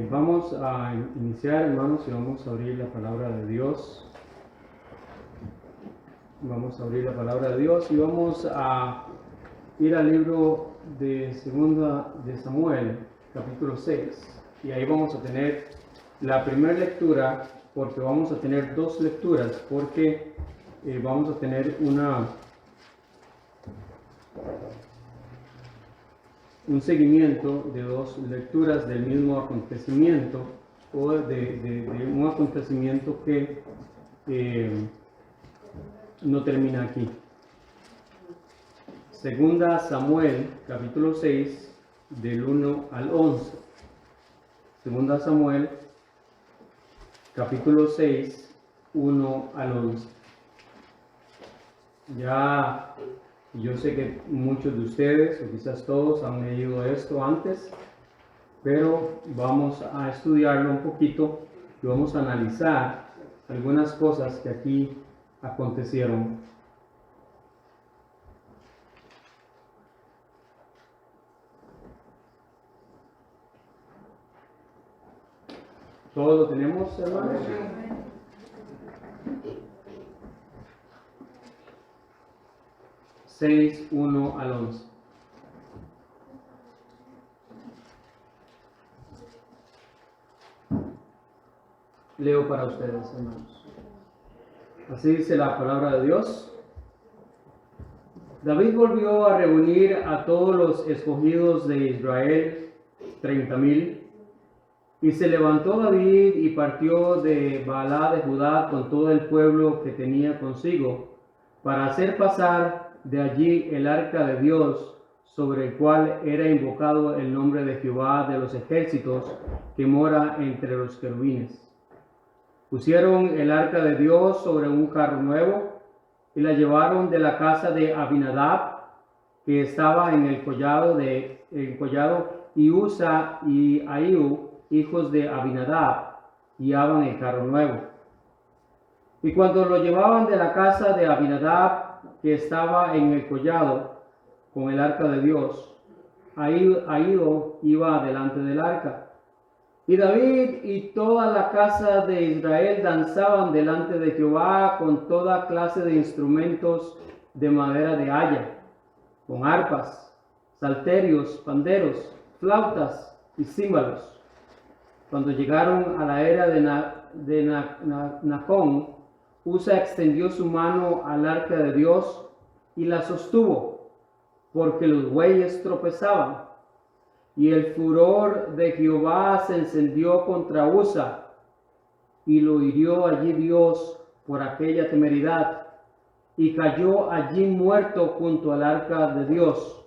Vamos a iniciar, hermanos, y vamos a abrir la palabra de Dios. Vamos a abrir la palabra de Dios y vamos a ir al libro de Segunda de Samuel, capítulo 6. Y ahí vamos a tener la primera lectura, porque vamos a tener dos lecturas, porque vamos a tener un seguimiento de dos lecturas del mismo acontecimiento o de un acontecimiento que no termina aquí. Segunda Samuel, capítulo 6, del 1 al 11. Segunda Samuel, capítulo 6, 1 al 11. Ya yo sé que muchos de ustedes, o quizás todos, han leído esto antes, pero vamos a estudiarlo un poquito y vamos a analizar algunas cosas que aquí acontecieron. ¿Todo lo tenemos, hermanos? 6, 1 al 11. Leo para ustedes, hermanos. Así dice la palabra de Dios. David volvió a reunir a todos los escogidos de Israel, 30,000, y se levantó David y partió de Baalá de Judá con todo el pueblo que tenía consigo, para hacer pasar de allí el arca de Dios, sobre el cual era invocado el nombre de Jehová de los ejércitos, que mora entre los querubines. Pusieron el arca de Dios sobre un carro nuevo y la llevaron de la casa de Abinadab, que estaba en el collado, y Usa y Ahíu, hijos de Abinadab, guiaban el carro nuevo. Y cuando lo llevaban de la casa de Abinadab, que estaba en el collado, con el arca de Dios, Ahíu iba delante del arca. Y David y toda la casa de Israel danzaban delante de Jehová con toda clase de instrumentos de madera de haya, con arpas, salterios, panderos, flautas y címbalos. Cuando llegaron a la era de Nacón, Usa extendió su mano al arca de Dios y la sostuvo, porque los bueyes tropezaban. Y el furor de Jehová se encendió contra Usa, y lo hirió allí Dios por aquella temeridad, y cayó allí muerto junto al arca de Dios.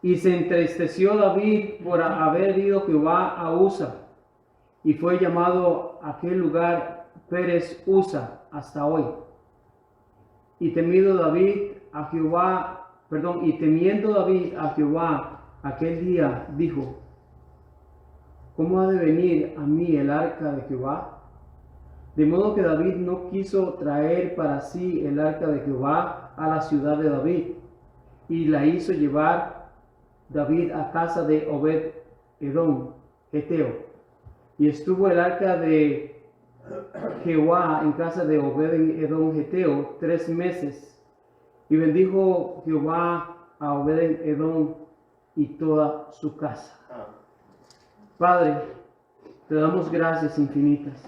Y se entristeció David por haber herido Jehová a Usa, y fue llamado aquel lugar Pérez Usa hasta hoy. Y temiendo David a Jehová aquel día, dijo: ¿cómo ha de venir a mí el arca de Jehová? De modo que David no quiso traer para sí el arca de Jehová a la ciudad de David, y la hizo llevar David a casa de Obed-Edom, Geteo. Y estuvo el arca de Jehová en casa de Obed-Edom, Geteo, 3 meses. Y bendijo Jehová a Obed-Edom y toda su casa. Padre, te damos gracias infinitas,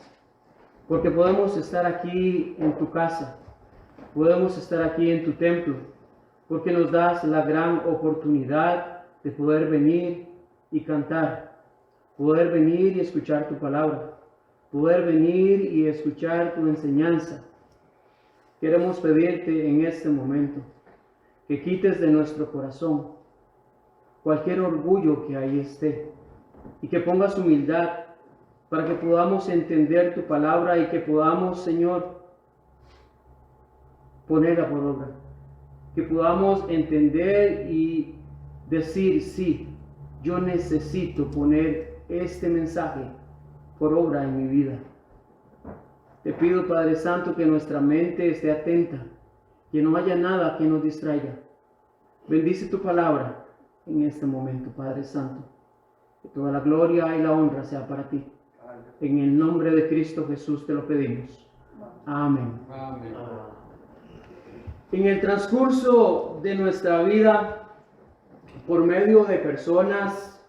porque podemos estar aquí en tu casa, podemos estar aquí en tu templo, porque nos das la gran oportunidad de poder venir y cantar, poder venir y escuchar tu palabra, poder venir y escuchar tu enseñanza. Queremos pedirte en este momento que quites de nuestro corazón cualquier orgullo que ahí esté, y que pongas humildad para que podamos entender tu palabra y que podamos, Señor, ponerla por obra, que podamos entender y decir: sí, yo necesito poner este mensaje por obra en mi vida. Te pido, Padre Santo, que nuestra mente esté atenta, que no haya nada que nos distraiga. Bendice tu palabra en este momento, Padre Santo. Que toda la gloria y la honra sea para ti. En el nombre de Cristo Jesús te lo pedimos. Amén. Amén. En el transcurso de nuestra vida, por medio de personas,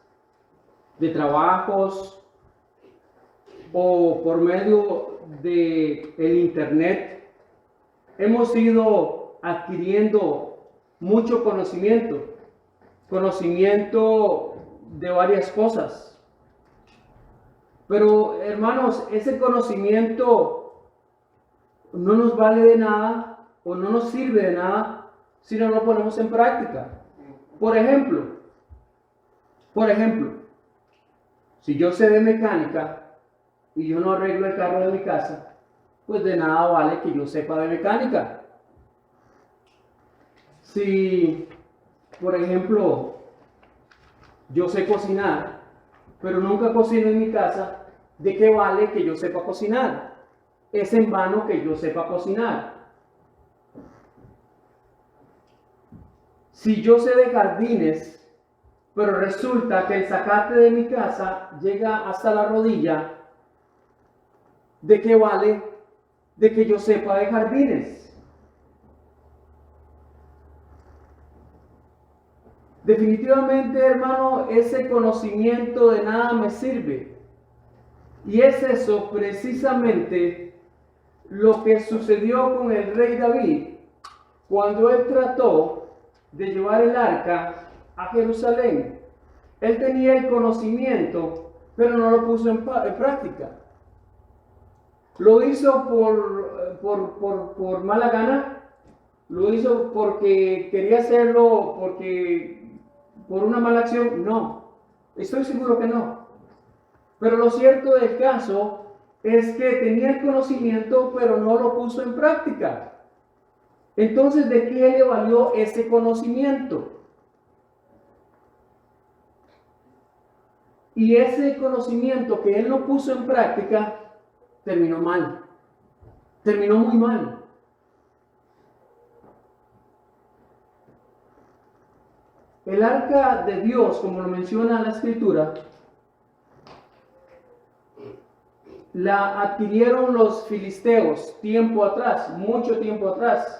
de trabajos o por medio de el internet, hemos ido adquiriendo mucho conocimiento de varias cosas. Pero hermanos, ese conocimiento no nos vale de nada o no nos sirve de nada si no lo ponemos en práctica. Por ejemplo, si yo sé de mecánica y yo no arreglo el carro de mi casa, pues de nada vale que yo sepa de mecánica. Si, por ejemplo, yo sé cocinar, pero nunca cocino en mi casa, ¿de qué vale que yo sepa cocinar? Es en vano que yo sepa cocinar. Si yo sé de jardines, pero resulta que el zacate de mi casa llega hasta la rodilla, ¿de qué vale de que yo sepa de jardines? Definitivamente, hermano, ese conocimiento de nada me sirve. Y es eso precisamente lo que sucedió con el rey David cuando él trató de llevar el arca a Jerusalén. Él tenía el conocimiento, pero no lo puso en práctica. Lo hizo por mala gana. Lo hizo porque quería hacerlo, por una mala acción. No, estoy seguro que no. Pero lo cierto del caso es que tenía el conocimiento, pero no lo puso en práctica. Entonces, ¿de qué le valió ese conocimiento? Y ese conocimiento que él no puso en práctica terminó mal. Terminó muy mal. El arca de Dios, como lo menciona la Escritura, la adquirieron los filisteos tiempo atrás, mucho tiempo atrás.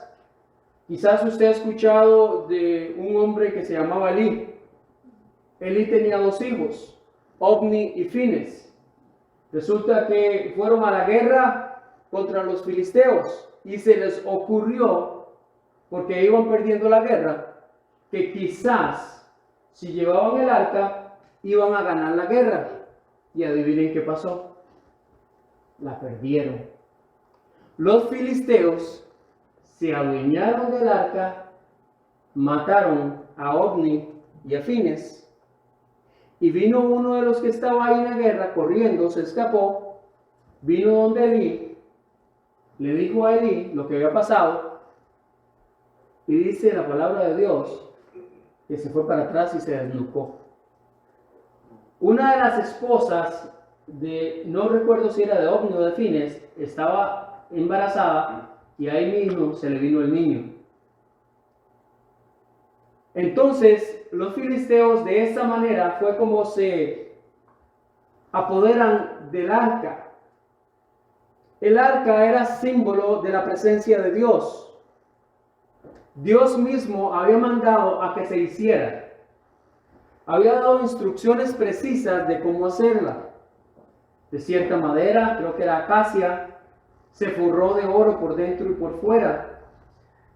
Quizás usted ha escuchado de un hombre que se llamaba Elí. Elí tenía 2 hijos, Ofni y Fines. Resulta que fueron a la guerra contra los filisteos y se les ocurrió, porque iban perdiendo la guerra, que quizás si llevaban el arca iban a ganar la guerra. Y adivinen qué pasó. La perdieron. Los filisteos se adueñaron del arca, mataron a Ofni y a Fines, y vino uno de los que estaba ahí en la guerra corriendo, se escapó, vino donde Elí, le dijo a Elí lo que había pasado, y dice la palabra de Dios que se fue para atrás y se desnucó. Una de las esposas no recuerdo si era de Ofni o de Fines, estaba embarazada y ahí mismo se le vino el niño. Entonces, los filisteos de esa manera fue como se apoderan del arca. El arca era símbolo de la presencia de Dios. Dios mismo había mandado a que se hiciera. Había dado instrucciones precisas de cómo hacerla. De cierta madera, creo que era acacia, se forró de oro por dentro y por fuera.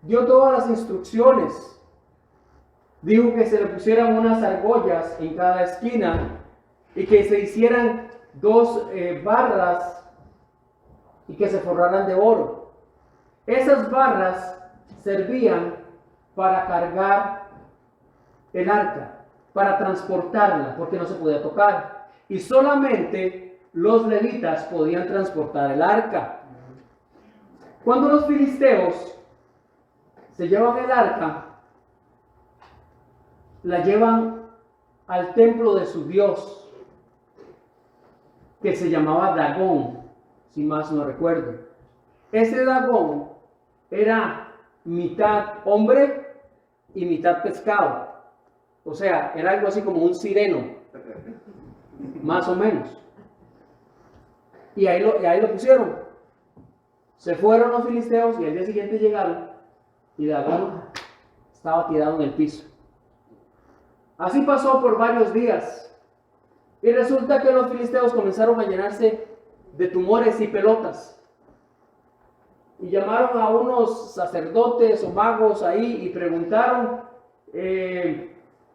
Dio todas las instrucciones. Dijo que se le pusieran unas argollas en cada esquina y que se hicieran 2 barras y que se forraran de oro. Esas barras servían para cargar el arca, para transportarla, porque no se podía tocar. Y solamente los levitas podían transportar el arca. Cuando los filisteos se llevan el arca, la llevan al templo de su dios, que se llamaba Dagón, si más no recuerdo. Ese Dagón era mitad hombre y mitad pescado. O sea, era algo así como un sireno. más o menos. Y ahí lo pusieron. Se fueron los filisteos y al día siguiente llegaron y Dagón estaba tirado en el piso. Así pasó por varios días. Y resulta que los filisteos comenzaron a llenarse de tumores y pelotas. Y llamaron a unos sacerdotes o magos ahí y preguntaron,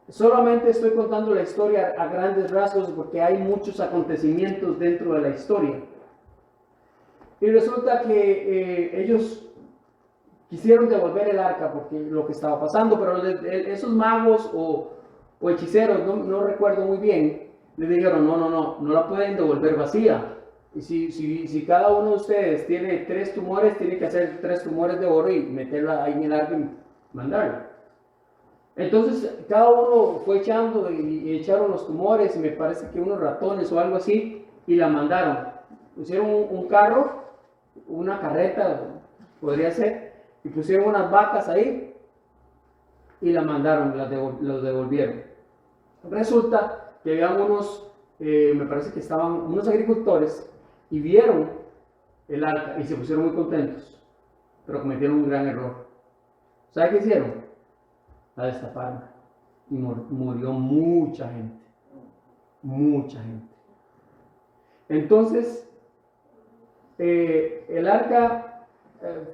solamente estoy contando la historia a grandes rasgos porque hay muchos acontecimientos dentro de la historia. Y resulta que ellos quisieron devolver el arca porque lo que estaba pasando, pero esos magos o hechiceros, no recuerdo muy bien, le dijeron, no la pueden devolver vacía. Y si cada uno de ustedes tiene 3 tumores, tiene que hacer 3 tumores de oro y meterla ahí en el arca y mandarla. Entonces cada uno fue echando y echaron los tumores, y me parece que unos ratones o algo así, y la mandaron. Pusieron un carro, una carreta, podría ser, y pusieron unas vacas ahí y la mandaron, los devolvieron. Resulta que habían unos, me parece que estaban unos agricultores y vieron el arca y se pusieron muy contentos, pero cometieron un gran error. ¿Sabe qué hicieron? La destaparon y murió mucha gente. Mucha gente. Entonces, el arca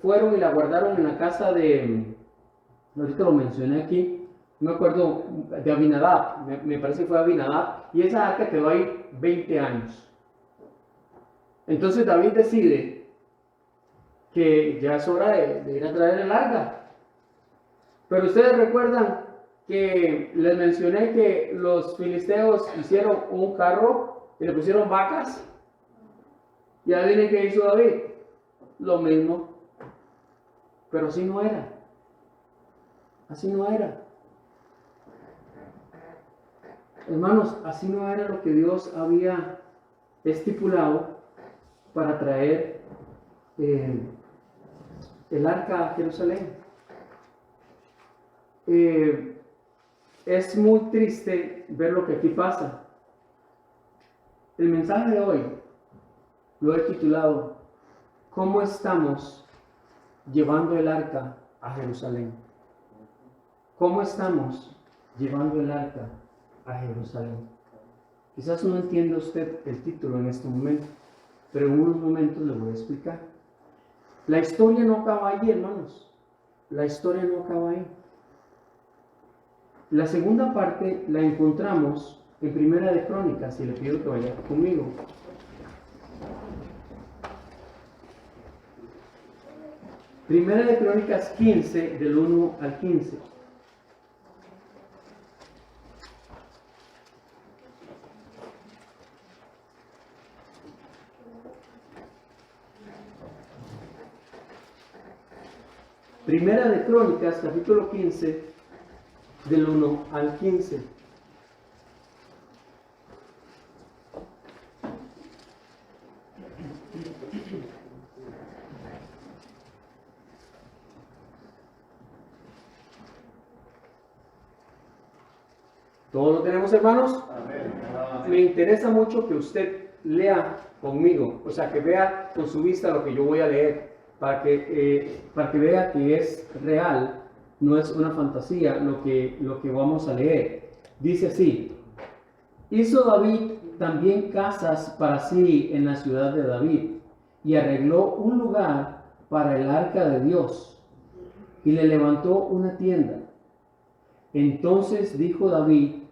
fueron y la guardaron en la casa ahorita lo mencioné aquí, no me acuerdo, de Abinadab, me parece que fue Abinadab, y esa arca quedó ahí 20 años. Entonces David decide que ya es hora de ir a traer el arca. Pero ustedes recuerdan que les mencioné que los filisteos hicieron un carro y le pusieron vacas. Y adivinen qué hizo David. Lo mismo. Pero así no era. Así no era. Hermanos, así no era lo que Dios había estipulado para traer el arca a Jerusalén. Es muy triste ver lo que aquí pasa. El mensaje de hoy lo he titulado ¿Cómo estamos llevando el arca a Jerusalén? ¿Cómo estamos llevando el arca a Jerusalén? Quizás no entienda usted el título en este momento, pero en unos momentos le voy a explicar. La historia no acaba ahí, hermanos. La historia no acaba ahí. La segunda parte la encontramos en Primera de Crónicas, y le pido que vaya conmigo. Primera de Crónicas 15, del 1 al 15. Primera de Crónicas, capítulo 15, del 1 al 15. ¿Todos lo tenemos, hermanos? Amén. Me interesa mucho que usted lea conmigo, o sea, que vea con su vista lo que yo voy a leer, para que vea que es real, no es una fantasía lo que vamos a leer. Dice así: hizo David también casas para sí en la ciudad de David, y arregló un lugar para el arca de Dios, y le levantó una tienda. Entonces dijo David: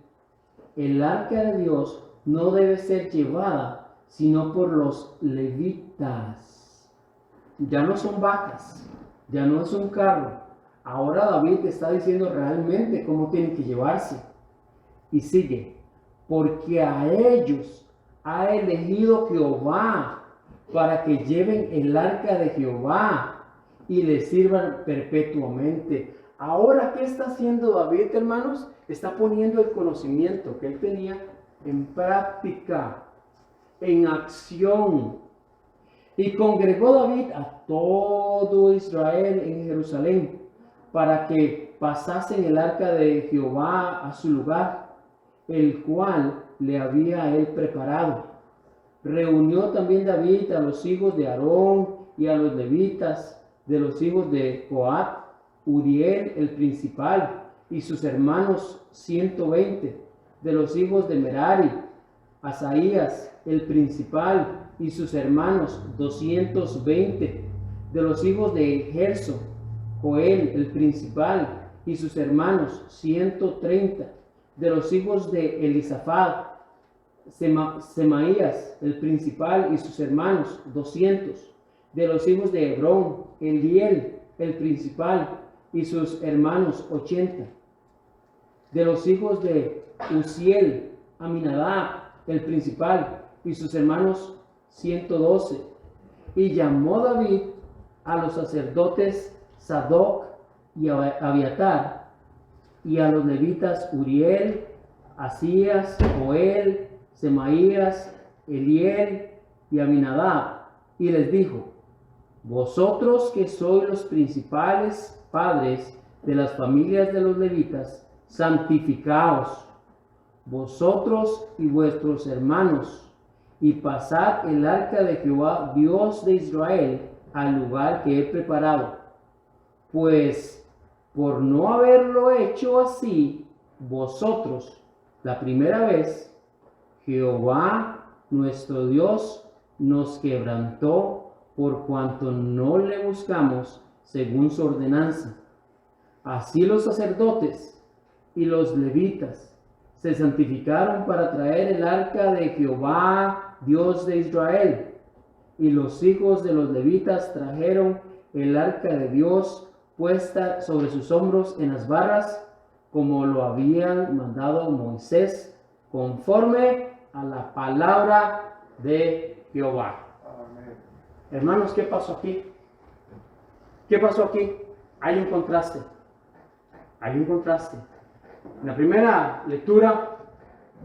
el arca de Dios no debe ser llevada sino por los levitas. Ya no son vacas, ya no es un carro. Ahora David está diciendo realmente cómo tienen que llevarse. Y sigue: porque a ellos ha elegido Jehová para que lleven el arca de Jehová y le sirvan perpetuamente. Ahora, ¿qué está haciendo David, hermanos? Está poniendo el conocimiento que él tenía en práctica, en acción. Y congregó David a todo Israel en Jerusalén para que pasasen el arca de Jehová a su lugar. el cual le había él preparado. Reunió también David a los hijos de Aarón y a los levitas de los hijos de Coat, Uriel el principal y sus hermanos 120, de los hijos de Merari, Asaías el principal y sus hermanos 220, de los hijos de Gerso, Joel el principal y sus hermanos 130, de los hijos de Elisafat, Semaías el principal y sus hermanos 200, de los hijos de Hebrón, Eliel el principal y sus hermanos 80, de los hijos de Uziel, Aminadab el principal y sus hermanos 112. Y llamó David a los sacerdotes Sadoc y Abiatar, y a los levitas Uriel, Asías, Joel, Semaías, Eliel y Aminadab, y les dijo: vosotros que sois los principales padres de las familias de los levitas, santificaos, vosotros y vuestros hermanos, y pasad el arca de Jehová, Dios de Israel, al lugar que he preparado. Pues por no haberlo hecho así vosotros la primera vez, Jehová nuestro Dios nos quebrantó por cuanto no le buscamos según su ordenanza. Así los sacerdotes y los levitas se santificaron para traer el arca de Jehová, Dios de Israel. Y los hijos de los levitas trajeron el arca de Dios puesta sobre sus hombros en las barras, como lo habían mandado Moisés, conforme a la palabra de Jehová. Amén. Hermanos, ¿qué pasó aquí? ¿Qué pasó aquí? Hay un contraste. Hay un contraste. En la primera lectura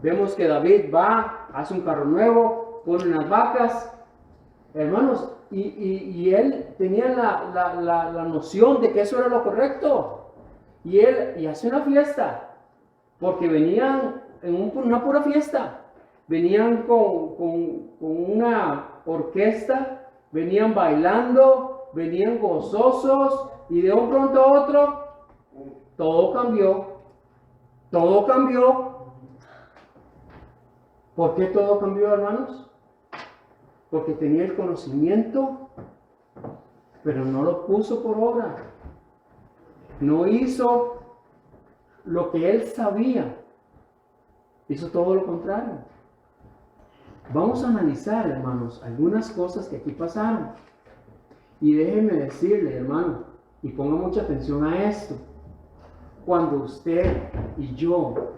vemos que David va, hace un carro nuevo, pone unas vacas, hermanos, y él tenía la noción de que eso era lo correcto. Y hace una fiesta, porque venían en una pura fiesta, venían con una orquesta, venían bailando, venían gozosos, y de un pronto a otro, todo cambió. Todo cambió. ¿Por qué todo cambió, hermanos? Porque tenía el conocimiento, pero no lo puso por obra. No hizo lo que él sabía. Hizo todo lo contrario. Vamos a analizar, hermanos, algunas cosas que aquí pasaron. Y déjenme decirle, hermano, y ponga mucha atención a esto. Cuando usted y yo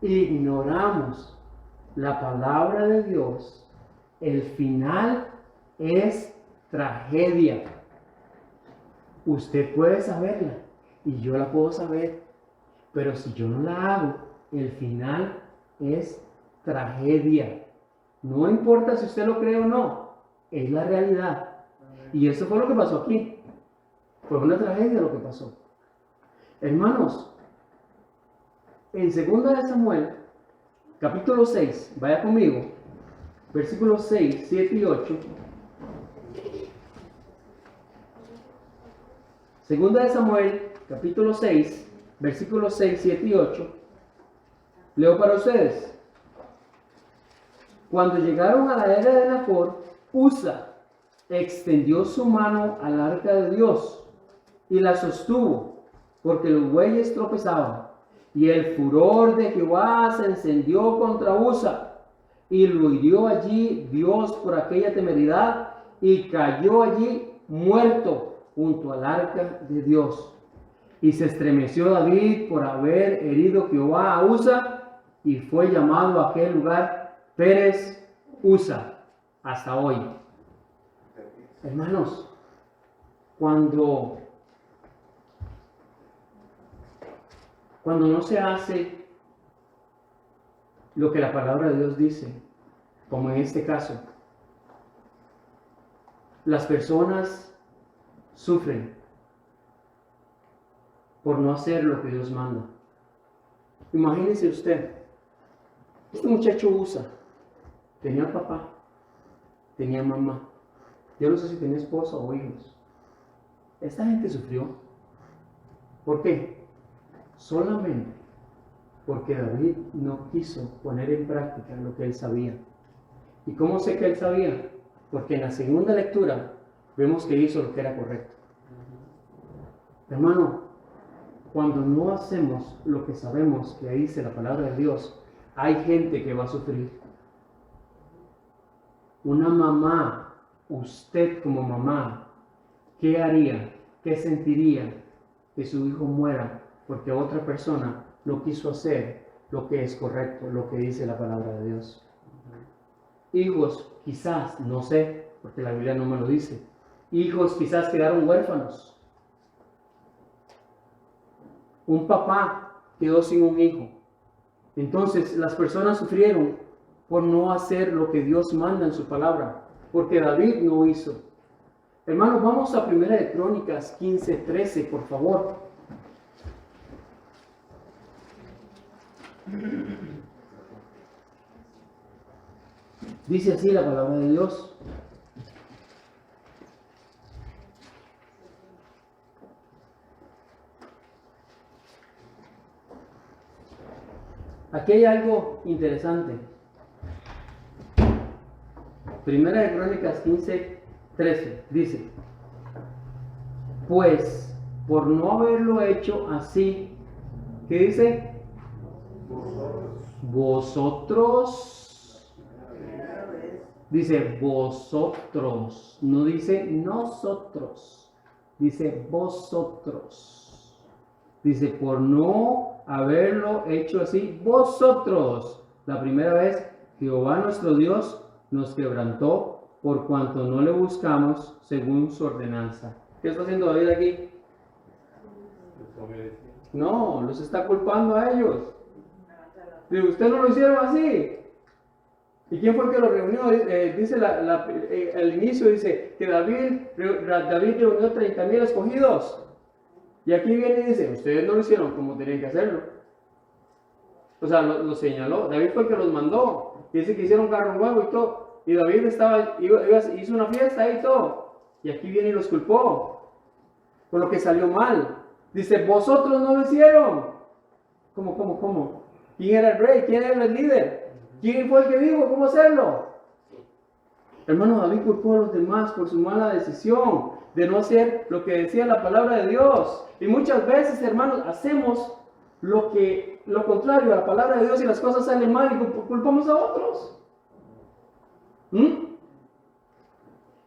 ignoramos la palabra de Dios, el final es tragedia. Usted puede saberla y yo la puedo saber, pero si yo no la hago, el final es tragedia. No importa si usted lo cree o no, es la realidad. Y eso fue lo que pasó aquí. Fue una tragedia lo que pasó. Hermanos, en 2 de Samuel, capítulo 6, vaya conmigo, versículos 6, 7 y 8. 2 de Samuel, capítulo 6, versículos 6, 7 y 8. Leo para ustedes. Cuando llegaron a la era de Nacor, Uza extendió su mano al arca de Dios y la sostuvo, porque los bueyes tropezaban. Y el furor de Jehová se encendió contra Uza, y lo hirió allí Dios por aquella temeridad, y cayó allí muerto junto al arca de Dios. Y se estremeció David por haber herido Jehová a Uza, y fue llamado a aquel lugar Pérez Uza hasta hoy. Hermanos, cuando no se hace lo que la palabra de Dios dice, como en este caso, las personas sufren por no hacer lo que Dios manda. Imagínese usted Este muchacho Usa tenía papá, tenía mamá. Yo no sé si tenía esposa o hijos. Esta gente sufrió. ¿Por qué? Solamente porque David no quiso poner en práctica lo que él sabía. ¿Y cómo sé que él sabía? Porque en la segunda lectura vemos que hizo lo que era correcto. Hermano, cuando no hacemos lo que sabemos que dice la palabra de Dios, hay gente que va a sufrir. Una mamá, usted como mamá, ¿qué haría? ¿Qué sentiría que su hijo muera porque otra persona no quiso hacer lo que es correcto, lo que dice la palabra de Dios? Hijos, quizás, no sé, porque la Biblia no me lo dice. Hijos quizás quedaron huérfanos. Un papá quedó sin un hijo. Entonces las personas sufrieron por no hacer lo que Dios manda en su palabra, porque David no hizo. Hermanos, vamos a 1 de Crónicas 15:13, por favor. Dice así la palabra de Dios. Aquí hay algo interesante. 1 de Crónicas 15:13 dice: pues por no haberlo hecho así, ¿qué dice? Vosotros. Dice vosotros, no dice nosotros, dice vosotros. Dice por no haberlo hecho así, vosotros. La primera vez Jehová nuestro Dios nos quebrantó por cuanto no le buscamos según su ordenanza. ¿Qué está haciendo David aquí? No, los está culpando a ellos. Dice, ustedes no lo hicieron así. ¿Y quién fue el que lo reunió? Dice el inicio, dice que David reunió 30,000 escogidos. Y aquí viene y dice, ustedes no lo hicieron como tenían que hacerlo. O sea, lo señaló. David fue el que los mandó. Dice que hicieron carro nuevo y todo. Y David hizo una fiesta y todo. Y aquí viene y los culpó. Por lo que salió mal. Dice, vosotros no lo hicieron. ¿Cómo? ¿Quién era el rey? ¿Quién era el líder? ¿Quién fue el que dijo cómo hacerlo? Hermano, David culpó a los demás por su mala decisión de no hacer lo que decía la palabra de Dios. Y muchas veces, hermanos, hacemos lo contrario a la palabra de Dios y las cosas salen mal y culpamos a otros.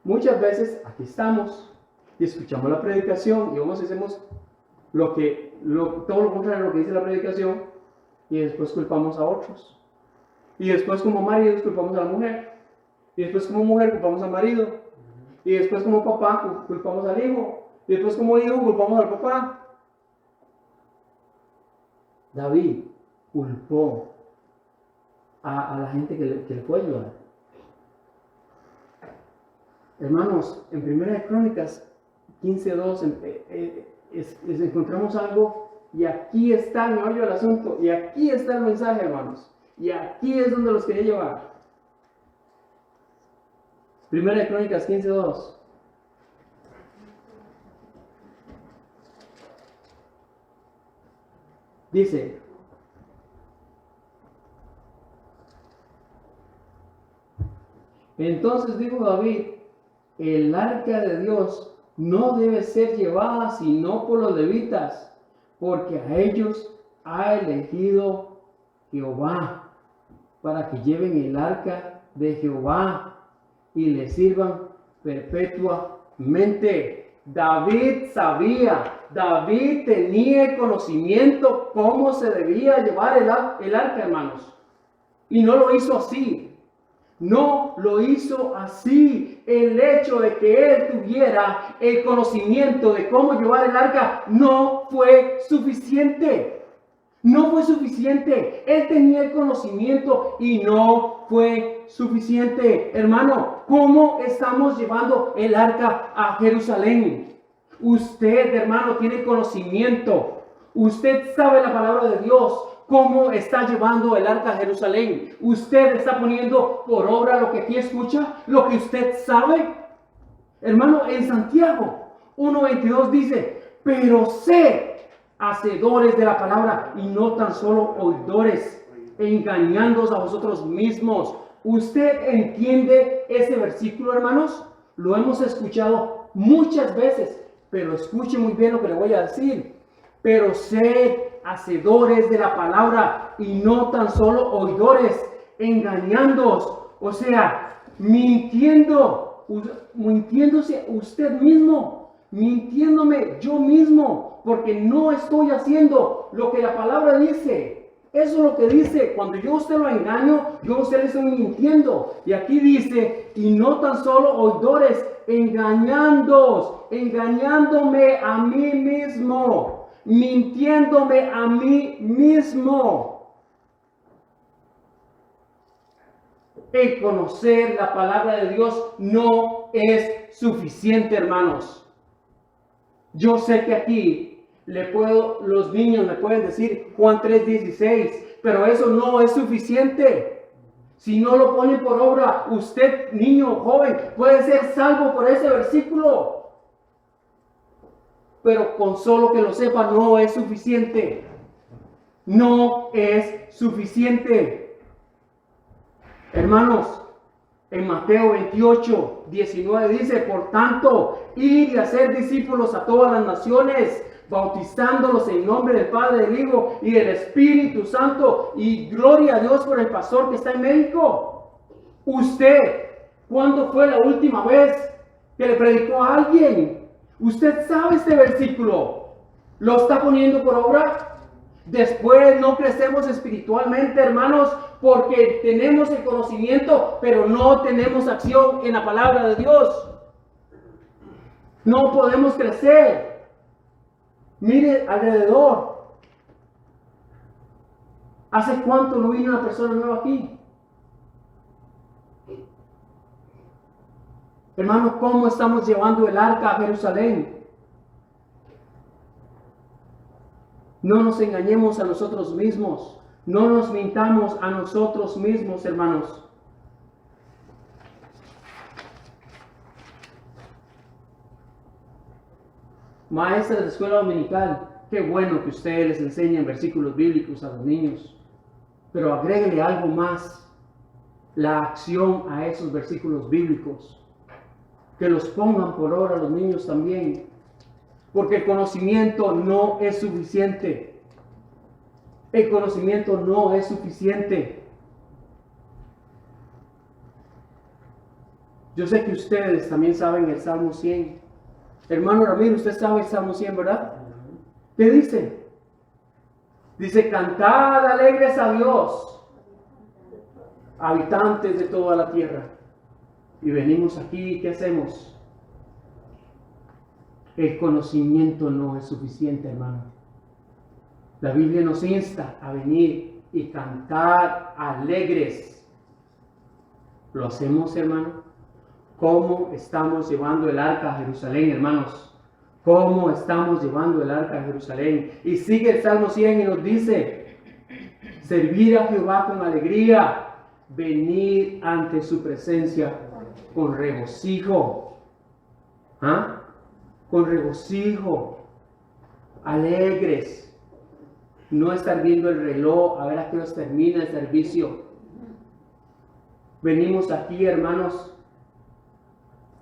Muchas veces aquí estamos y escuchamos la predicación y vamos y hacemos todo lo contrario a lo que dice la predicación y después culpamos a otros. Y después como maridos culpamos a la mujer. Y después como mujer culpamos al marido. Y después como papá culpamos al hijo. Y después como hijo culpamos al papá. David culpó a la gente que le fue a ayudar. Hermanos, en 1 de Crónicas 15:2 encontramos algo y aquí está el meollo del asunto y aquí está el mensaje, hermanos. Y aquí es donde los quería llevar. 1 de Crónicas 15:2. Dice: entonces dijo David, el arca de Dios no debe ser llevada sino por los levitas, porque a ellos ha elegido Jehová, para que lleven el arca de Jehová y le sirvan perpetuamente. David sabía, David tenía el conocimiento cómo se debía llevar el arca, hermanos. Y no lo hizo así. No lo hizo así. El hecho de que él tuviera el conocimiento de cómo llevar el arca no fue suficiente. No fue suficiente. Él tenía el conocimiento y no fue suficiente. Hermano, ¿cómo estamos llevando el arca a Jerusalén? Usted, hermano, tiene conocimiento. Usted sabe la palabra de Dios. ¿Cómo está llevando el arca a Jerusalén? ¿Usted está poniendo por obra lo que aquí escucha? ¿Lo que usted sabe? Hermano, en Santiago 1:22 dice, pero sed hacedores de la palabra y no tan solo oidores, engañándoos a vosotros mismos. ¿Usted entiende ese versículo, hermanos? Lo hemos escuchado muchas veces, pero escuche muy bien lo que le voy a decir. Pero sed hacedores de la palabra y no tan solo oidores, engañándoos, o sea, mintiéndose usted mismo, mintiéndome yo mismo, porque no estoy haciendo lo que la palabra dice. Eso es lo que dice. Cuando yo a usted lo engaño, yo a usted le estoy mintiendo. Y aquí dice, y no tan solo oidores, engañándome a mí mismo, mintiéndome a mí mismo. El conocer la palabra de Dios no es suficiente, hermanos. Yo sé que aquí los niños me pueden decir Juan 3:16, pero eso no es suficiente. Si no lo ponen por obra, usted, niño, joven, puede ser salvo por ese versículo. Pero con solo que lo sepa no es suficiente. No es suficiente. Hermanos, en Mateo 28:19 dice, por tanto, id y hacer discípulos a todas las naciones, bautizándolos en nombre del Padre, del Hijo y del Espíritu Santo, y gloria a Dios por el pastor que está en México. Usted, ¿cuándo fue la última vez que le predicó a alguien? Usted sabe este versículo. ¿Lo está poniendo por obra? Después no crecemos espiritualmente, hermanos, porque tenemos el conocimiento, pero no tenemos acción en la palabra de Dios. No podemos crecer. Mire alrededor. ¿Hace cuánto no vino una persona nueva aquí? Hermanos, ¿cómo estamos llevando el arca a Jerusalén? No nos engañemos a nosotros mismos. No nos mintamos a nosotros mismos, hermanos. Maestras de escuela dominical, qué bueno que ustedes les enseñen versículos bíblicos a los niños. Pero agréguele algo más, la acción a esos versículos bíblicos. Que los pongan por obra los niños también. Porque el conocimiento no es suficiente. El conocimiento no es suficiente. Yo sé que ustedes también saben el Salmo 100. Hermano Ramiro, usted sabe el Salmo 100, ¿verdad? ¿Qué dice? Dice, cantad alegres a Dios, habitantes de toda la tierra. Y venimos aquí, ¿qué hacemos? El conocimiento no es suficiente, hermano. La Biblia nos insta a venir y cantar alegres. ¿Lo hacemos, hermano? ¿Cómo estamos llevando el arca a Jerusalén, hermanos? ¿Cómo estamos llevando el arca a Jerusalén? Y sigue el Salmo 100 y nos dice, servir a Jehová con alegría, venir ante su presencia con regocijo. ¿Ah? Con regocijo, alegres. No estar viendo el reloj a ver a qué hora termina el servicio. Venimos aquí, hermanos.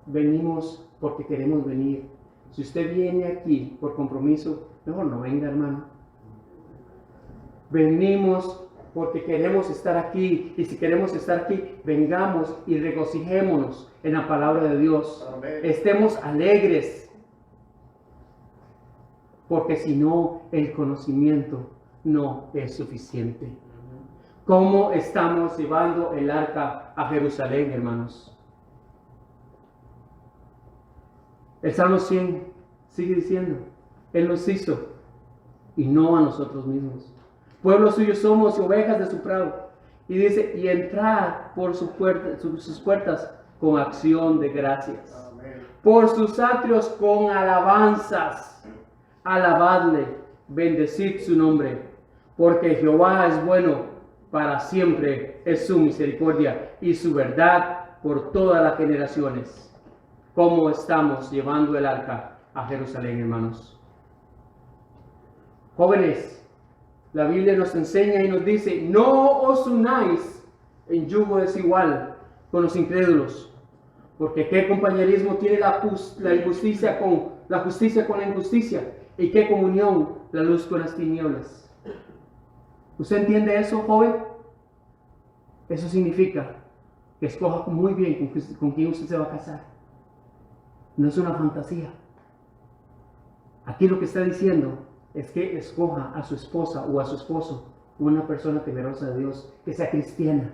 Venimos porque queremos venir. Si usted viene aquí por compromiso, mejor no venga, hermano. Venimos porque queremos estar aquí. Y si queremos estar aquí, vengamos y regocijémonos en la palabra de Dios. Amén. Estemos alegres. Porque si no, el conocimiento no es suficiente. ¿Cómo estamos llevando el arca a Jerusalén, hermanos? El Salmo 100 sigue diciendo, Él nos hizo y no a nosotros mismos. Pueblo suyo somos y ovejas de su prado. Y dice, y entrad por sus puertas con acción de gracias. Amén. Por sus atrios con alabanzas. Alabadle, bendecid su nombre. porque Jehová es bueno, para siempre es su misericordia y su verdad por todas las generaciones. ¿Cómo estamos llevando el arca a Jerusalén, hermanos? Jóvenes, la Biblia nos enseña y nos dice, no os unáis en yugo desigual con los incrédulos, porque qué compañerismo tiene la justicia con la injusticia, y qué comunión la luz con las tinieblas. ¿Usted entiende eso, joven? Eso significa que escoja muy bien con quién usted se va a casar. No es una fantasía. Aquí lo que está diciendo es que escoja a su esposa o a su esposo una persona temerosa de Dios, que sea cristiana.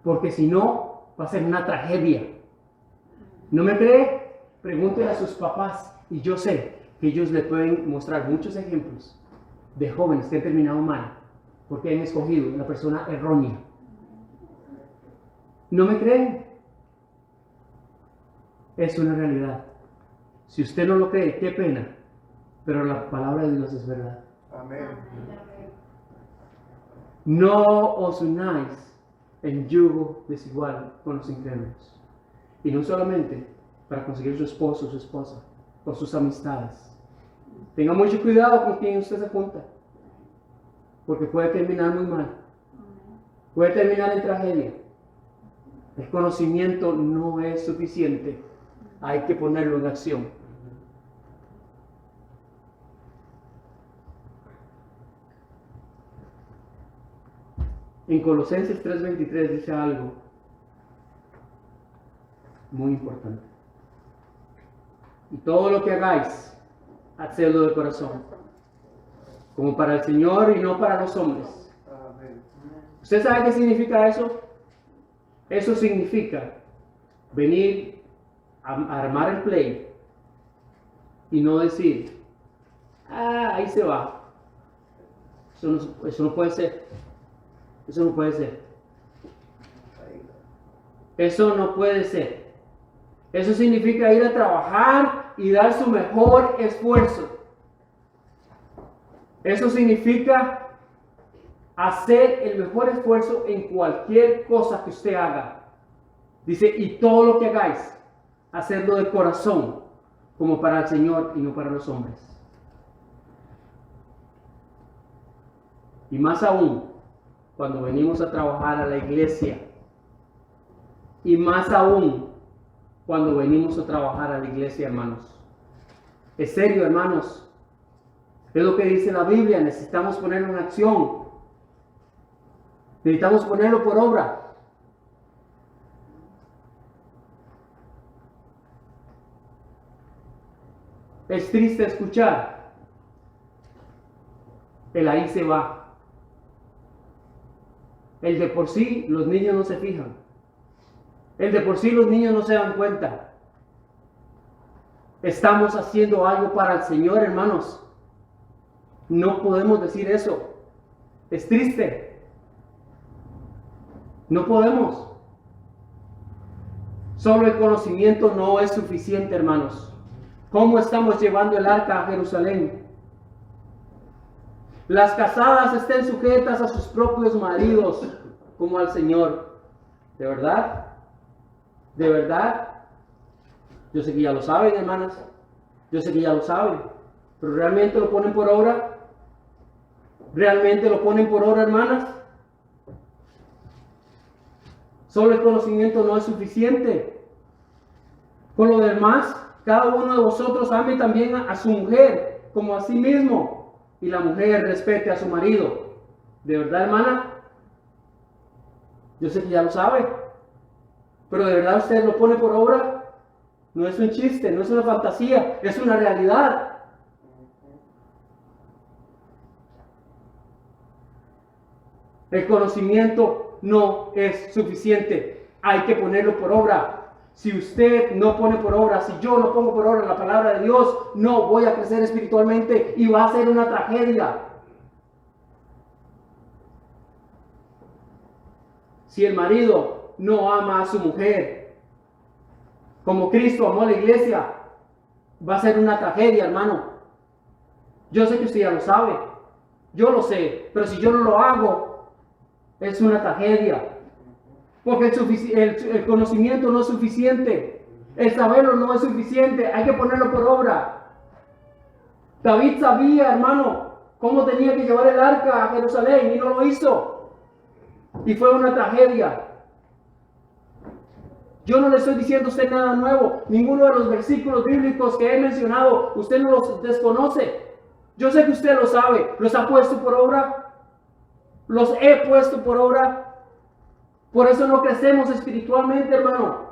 Porque si no, va a ser una tragedia. ¿No me cree? Pregúntele a sus papás. Y yo sé que ellos le pueden mostrar muchos ejemplos de jóvenes que han terminado mal porque han escogido una persona errónea. ¿No me creen? Es una realidad. Si usted no lo cree, qué pena. Pero la palabra de Dios es verdad. Amén. No os unáis en yugo desigual con los incrédulos. Y no solamente para conseguir su esposo o su esposa o sus amistades. Tenga mucho cuidado con quien usted se junta, porque puede terminar muy mal. Puede terminar en tragedia. El conocimiento no es suficiente. Hay que ponerlo en acción. En Colosenses 3:23 dice algo muy importante. Y todo lo que hagáis, hacedlo de corazón, como para el Señor y no para los hombres. Amén. ¿Usted sabe qué significa eso? Eso significa venir a armar el play y no decir, ahí se va. Eso no puede ser. Eso no puede ser. Eso no puede ser. Eso significa ir a trabajar y dar su mejor esfuerzo. Eso significa hacer el mejor esfuerzo en cualquier cosa que usted haga. Dice, y todo lo que hagáis, hacerlo de corazón, como para el Señor y no para los hombres. Y más aún, cuando venimos a trabajar a la iglesia. Y más aún, cuando venimos a trabajar a la iglesia, hermanos. Es serio, hermanos. Es lo que dice la Biblia. Necesitamos ponerlo en acción. Necesitamos ponerlo por obra. Es triste escuchar el ahí se va. El de por sí los niños no se fijan. El de por sí los niños no se dan cuenta. Estamos haciendo algo para el Señor, hermanos. No podemos decir eso. Es triste. No podemos. Solo el conocimiento no es suficiente, hermanos. ¿Cómo estamos llevando el arca a Jerusalén? Las casadas estén sujetas a sus propios maridos, como al Señor. ¿De verdad? ¿De verdad? Yo sé que ya lo saben, hermanas. Yo sé que ya lo saben. Pero ¿realmente lo ponen por obra? ¿Realmente lo ponen por obra, hermanas? Solo el conocimiento no es suficiente. Con lo demás, cada uno de vosotros ame también a su mujer como a sí mismo. Y la mujer respete a su marido. ¿De verdad, hermana? Yo sé que ya lo sabe. Pero ¿de verdad usted lo pone por obra? No es un chiste, no es una fantasía, es una realidad. El conocimiento no es suficiente. Hay que ponerlo por obra. Si usted no pone por obra, si yo no pongo por obra la palabra de Dios, no voy a crecer espiritualmente y va a ser una tragedia. Si el marido no ama a su mujer como Cristo amó a la iglesia, va a ser una tragedia, hermano. Yo sé que usted ya lo sabe. Yo lo sé, pero si yo no lo hago, es una tragedia. Porque el conocimiento no es suficiente. El saberlo no es suficiente. Hay que ponerlo por obra. David sabía, hermano, cómo tenía que llevar el arca a Jerusalén y no lo hizo. Y fue una tragedia. Yo no le estoy diciendo a usted nada nuevo. Ninguno de los versículos bíblicos que he mencionado, usted no los desconoce. Yo sé que usted lo sabe. ¿Los ha puesto por obra? ¿Los he puesto por obra? Por eso no crecemos espiritualmente, hermano.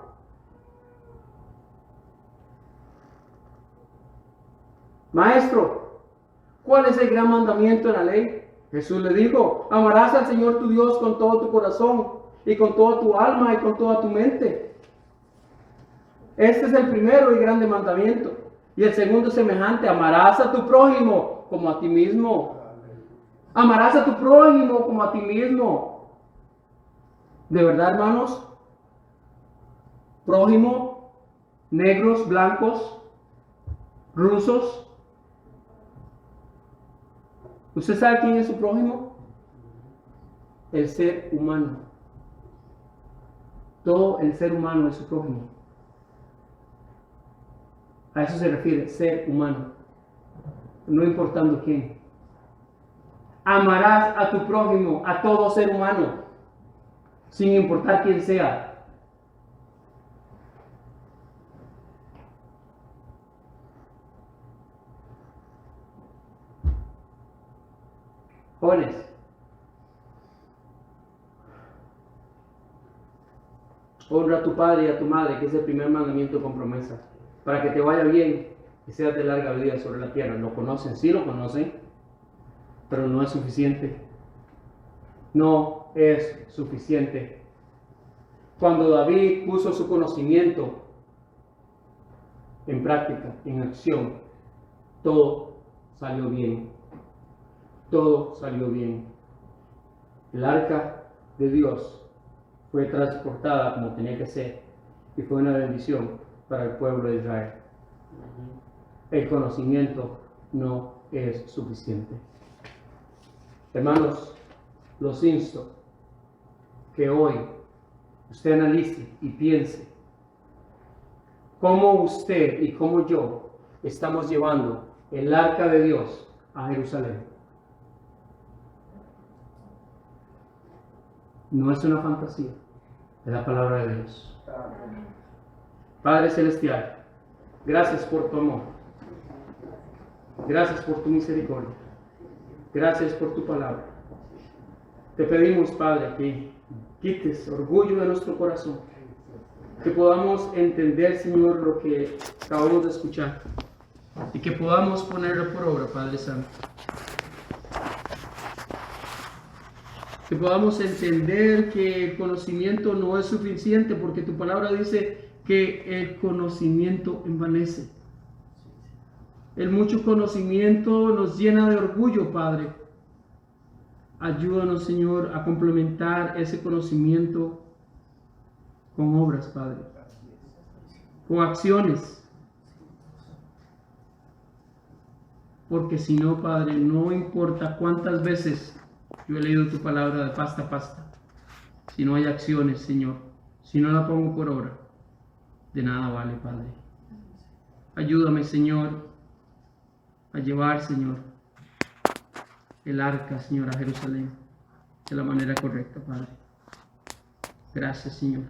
Maestro, ¿cuál es el gran mandamiento en la ley? Jesús le dijo, amarás al Señor tu Dios con todo tu corazón y con toda tu alma y con toda tu mente. Este es el primero y grande mandamiento. Y el segundo es semejante, amarás a tu prójimo como a ti mismo. Amarás a tu prójimo como a ti mismo. ¿De verdad, hermanos? Prójimo, negros, blancos, rusos. ¿Usted sabe quién es su prójimo? El ser humano. Todo el ser humano es su prójimo. A eso se refiere, ser humano. No importando quién. Amarás a tu prójimo, a todo ser humano, sin importar quién sea. Jóvenes, honra a tu padre y a tu madre, que es el primer mandamiento con promesa, para que te vaya bien y seas de larga vida sobre la tierra. ¿Lo conocen? Sí lo conocen, pero no es suficiente. No es suficiente. Cuando David puso su conocimiento en práctica, en acción, todo salió bien. Todo salió bien. El arca de Dios fue transportada como tenía que ser y fue una bendición para el pueblo de Israel. El conocimiento no es suficiente. Hermanos, los insto que hoy usted analice y piense cómo usted y cómo yo estamos llevando el arca de Dios a Jerusalén. No es una fantasía, es la palabra de Dios. Padre Celestial, gracias por tu amor. Gracias por tu misericordia. Gracias por tu palabra. Te pedimos, Padre, que quites orgullo de nuestro corazón. Que podamos entender, Señor, lo que acabamos de escuchar. Y que podamos ponerlo por obra, Padre Santo. Que podamos entender que el conocimiento no es suficiente, porque tu palabra dice que el conocimiento envanece. El mucho conocimiento nos llena de orgullo, Padre. Ayúdanos, Señor, a complementar ese conocimiento con obras, Padre, con acciones. Porque si no, Padre, no importa cuántas veces yo he leído tu palabra de pasta a pasta, si no hay acciones, Señor, si no la pongo por obra, de nada vale, Padre. Ayúdame, Señor, a llevar, Señor, el arca, Señor, a Jerusalén de la manera correcta, Padre. Gracias, Señor.